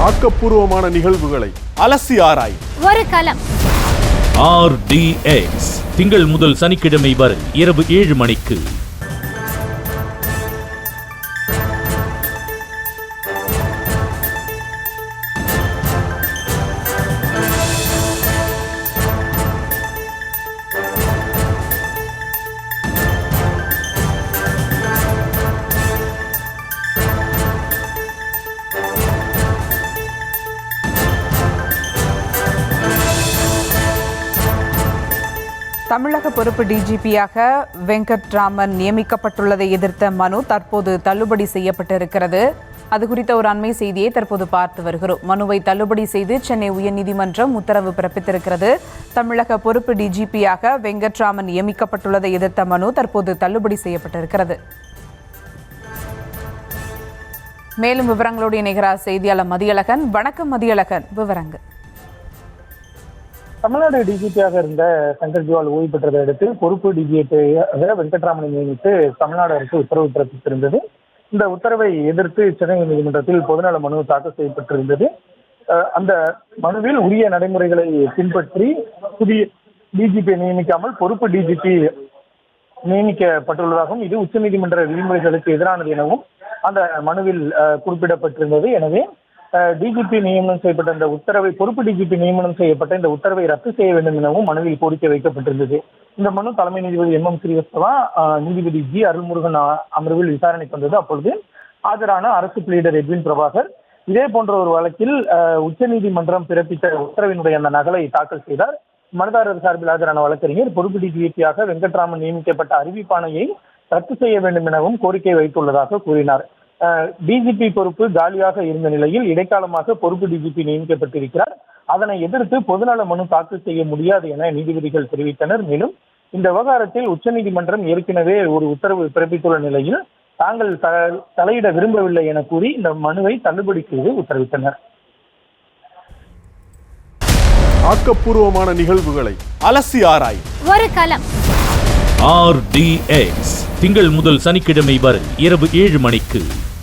ஆக்கப்பூர்வமான நிகழ்வுகளை அலசி ஆராய் ஒரு களம். RDX திங்கள் முதல் சனிக்கிழமை வரை இரவு 7 மணிக்கு. தமிழக பொறுப்பு டிஜிபியாக வெங்கட்ராமன் நியமிக்கப்பட்டுள்ளதை எதிர்த்த மனு தற்போது தள்ளுபடி செய்யப்பட்டிருக்கிறது. அது குறித்த ஒரு அண்மை செய்தியை தற்போது பார்த்து வருகிறோம். மனுவை தள்ளுபடி செய்து சென்னை உயர்நீதிமன்றம் உத்தரவு பிறப்பித்திருக்கிறது. தமிழக பொறுப்பு டிஜிபியாக வெங்கட்ராமன் நியமிக்கப்பட்டுள்ளதை எதிர்த்த மனு தற்போது தள்ளுபடி செய்யப்பட்டிருக்கிறது. மேலும் விவரங்களோடு இணைகிறார் செய்தியாளர் மதியழகன். வணக்கம் மதியழகன், விவரங்கள். தமிழ்நாடு டிஜிபியாக இருந்த சங்கர் ஜிவால் ஓய்வு பெற்றதை அடுத்து பொறுப்பு டிஜிபியாக வெங்கட்ராமனை நியமித்து தமிழ்நாடு அரசு உத்தரவு பிறப்பித்திருந்தது. இந்த உத்தரவை எதிர்த்து சென்னை நீதிமன்றத்தில் பொதுநல மனு தாக்கல் செய்யப்பட்டிருந்தது. அந்த மனுவில் உரிய நடைமுறைகளை பின்பற்றி புதிய டிஜிபியை நியமிக்காமல் பொறுப்பு டிஜிபி நியமிக்கப்பட்டுள்ளதாகவும் இது உச்சநீதிமன்ற விதிமுறைகளுக்கு எதிரானது எனவும் அந்த மனுவில் குறிப்பிடப்பட்டிருந்தது. எனவே டிஜிபி நியமனம் செய்யப்பட்ட இந்த உத்தரவை பொறுப்பு டிஜிபி நியமனம் செய்யப்பட்ட இந்த உத்தரவை ரத்து செய்ய வேண்டும் எனவும் மனுவில் கோரிக்கை வைக்கப்பட்டிருந்தது. இந்த மனு தலைமை நீதிபதி MM ஸ்ரீவத்சவா, நீதிபதி G அருள்முருகன் அமர்வில் விசாரணைக்கு வந்தது. அப்பொழுது ஆஜரான அரசு பிளீடர் எட்வின் பிரபாகர் இதே போன்ற ஒரு வழக்கில் உச்சநீதிமன்றம் பிறப்பித்த உத்தரவினுடைய அந்த நகலை தாக்கல் செய்தார். மனுதாரர் சார்பில் ஆஜரான வழக்கறிஞர் பொறுப்பு டிஜிபியாக வெங்கட்ராமன் நியமிக்கப்பட்ட அறிவிப்பாணையை ரத்து செய்ய வேண்டும் எனவும் கோரிக்கை வைத்துள்ளதாக கூறினார். டிஜிபி பொறுப்பு காலியாக இருந்த நிலையில் இடைக்காலமாக பொறுப்பு டிஜிபி நியமிக்கப்பட்டிருக்கிறார். அதனை எதிர்த்து பொதுநல மனு தாக்கல் செய்ய முடியாது என நீதிபதிகள் தெரிவித்தனர். மேலும் இந்த விவகாரத்தில் உச்சநீதிமன்றம் ஏற்கனவே ஒரு உத்தரவு பிறப்பித்துள்ள நிலையில் தாங்கள் தலையிட விரும்பவில்லை என கூறி இந்த மனுவை தள்ளுபடி செய்து உத்தரவிட்டனர். ஆக்கப்பூர்வமான நிகழ்வுகளை அலசி ஆராய் ஒரு களம். RDX திங்கள் முதல் சனிக்கிழமை வரை இரவு 7 மணிக்கு.